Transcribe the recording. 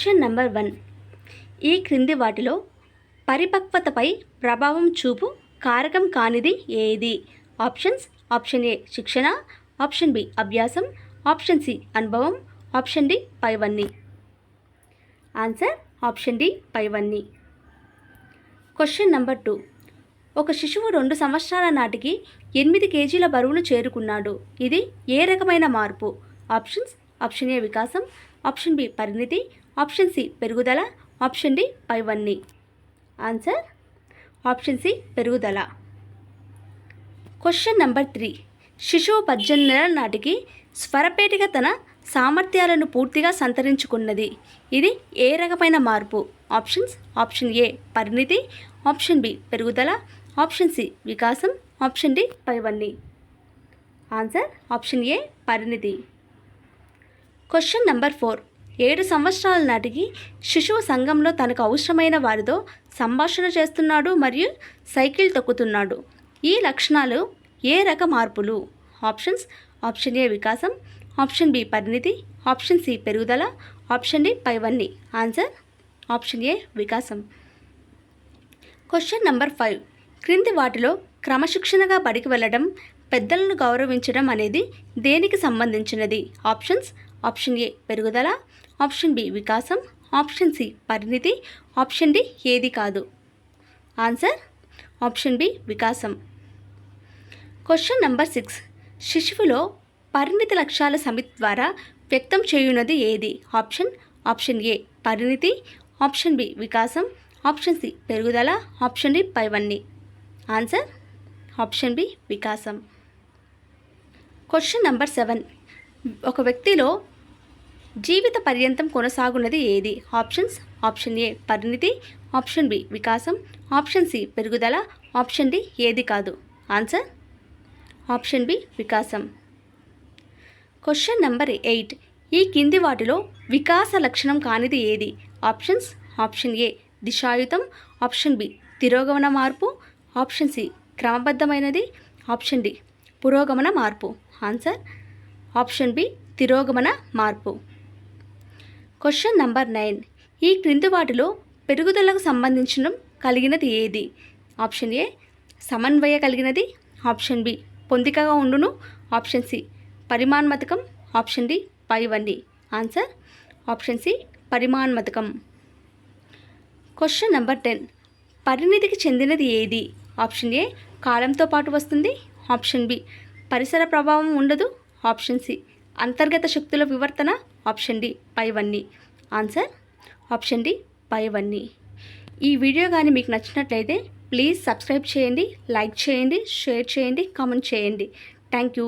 Question number 1. ఈ క్రింది వాటిలో పరిపక్వతపై ప్రభావం చూపు కారకం కానిది ఏది? ఆప్షన్స్: ఆప్షన్ ఏ శిక్షణ, ఆప్షన్ బి అభ్యాసం, ఆప్షన్ సి అనుభవం, ఆప్షన్ డి పైవన్నీ. ఆన్సర్ ఆప్షన్ డి పైవన్నీ. Question number 2. ఒక శిశువు 2 సంవత్సరాల నాటికి 8 కేజీల బరువును చేరుకున్నాడు. ఇది ఏ రకమైన మార్పు? ఆప్షన్స్: ఆప్షన్ ఏ వికాసం, ఆప్షన్ బి పరిణితి, ఆప్షన్ సి పెరుగుదల, ఆప్షన్ డి పైవన్నీ. ఆన్సర్ ఆప్షన్ సి పెరుగుదల. Question number 3. శిశువు 18 నెలల నాటికి స్వరపేటిక తన సామర్థ్యాలను పూర్తిగా సంతరించుకున్నది. ఇది ఏ రకమైన మార్పు? ఆప్షన్స్: ఆప్షన్ ఏ పరిణితి, ఆప్షన్ బి పెరుగుదల, ఆప్షన్ సి వికాసం, ఆప్షన్ డి పైవన్నీ. ఆన్సర్ ఆప్షన్ ఏ పరిణితి. Question number 4. 7 సంవత్సరాల నాటికి శిశువు సంఘంలో తనకు అవసరమైన వారితో సంభాషణ చేస్తున్నాడు మరియు సైకిల్ తొక్కుతున్నాడు. ఈ లక్షణాలు ఏ రక మార్పులు? ఆప్షన్స్: ఆప్షన్ ఏ వికాసం, ఆప్షన్ బి పరిణితి, ఆప్షన్ సి పెరుగుదల, ఆప్షన్ డి పైవన్నీ. ఆన్సర్ ఆప్షన్ ఏ వికాసం. Question number 5. క్రింది వాటిలో క్రమశిక్షణగా బడికి వెళ్ళడం, పెద్దలను గౌరవించడం అనేది దేనికి సంబంధించినది? ఆప్షన్స్: ఆప్షన్ ఏ పెరుగుదల, ఆప్షన్ బి వికాసం, ఆప్షన్ సి పరిణితి, ఆప్షన్ డి ఏది కాదు. ఆన్సర్ ఆప్షన్ బి వికాసం. Question number 6. శిశువులో పరిణితి లక్ష్యాల సమితి ద్వారా వ్యక్తం చేయున్నది ఏది? ఆప్షన్ ఏ పరిణితి, ఆప్షన్ బి వికాసం, ఆప్షన్ సి పెరుగుదల, ఆప్షన్ డి పైవన్నీ. ఆన్సర్ ఆప్షన్ బి వికాసం. Question number 7. ఒక వ్యక్తిలో జీవిత పర్యంతం కొనసాగున్నది ఏది? ఆప్షన్స్: ఆప్షన్ ఏ పరిణితి, ఆప్షన్ బి వికాసం, ఆప్షన్ సి పెరుగుదల, ఆప్షన్ డి ఏది కాదు. ఆన్సర్ ఆప్షన్ బి వికాసం. Question number 8. ఈ కింది వాటిలో వికాస లక్షణం కానిది ఏది? ఆప్షన్స్: ఆప్షన్ ఏ దిశాయుతం, ఆప్షన్ బి తిరోగమన మార్పు, ఆప్షన్ సి క్రమబద్ధమైనది, ఆప్షన్ డి పురోగమన మార్పు. ఆన్సర్ ఆప్షన్ బి తిరోగమన మార్పు. Question number 9. ఈ క్రింది వాటిలో పెరుగుదలకు సంబంధించిన కలిగినది ఏది? ఆప్షన్ ఏ సమన్వయ కలిగినది, ఆప్షన్ బి పొందికగా ఉండును, ఆప్షన్ సి పరిమాణాత్మకం, ఆప్షన్ డి పైవన్నీ. ఆన్సర్ ఆప్షన్ సి పరిమాణాత్మకం. Question number 10. పరిణితికి చెందినది ఏది? ఆప్షన్ ఏ కాలంతో పాటు వస్తుంది, ఆప్షన్ బి పరిసర ప్రభావం ఉండదు, ఆప్షన్ సి అంతర్గత శక్తుల వివర్తన, ఆప్షన్ డి పైవన్నీ. ఆన్సర్ ఆప్షన్ డి పైవన్నీ. ఈ వీడియో కానీ మీకు నచ్చినట్లయితే ప్లీజ్ సబ్స్క్రైబ్ చేయండి, లైక్ చేయండి, షేర్ చేయండి, కామెంట్ చేయండి. Thank you.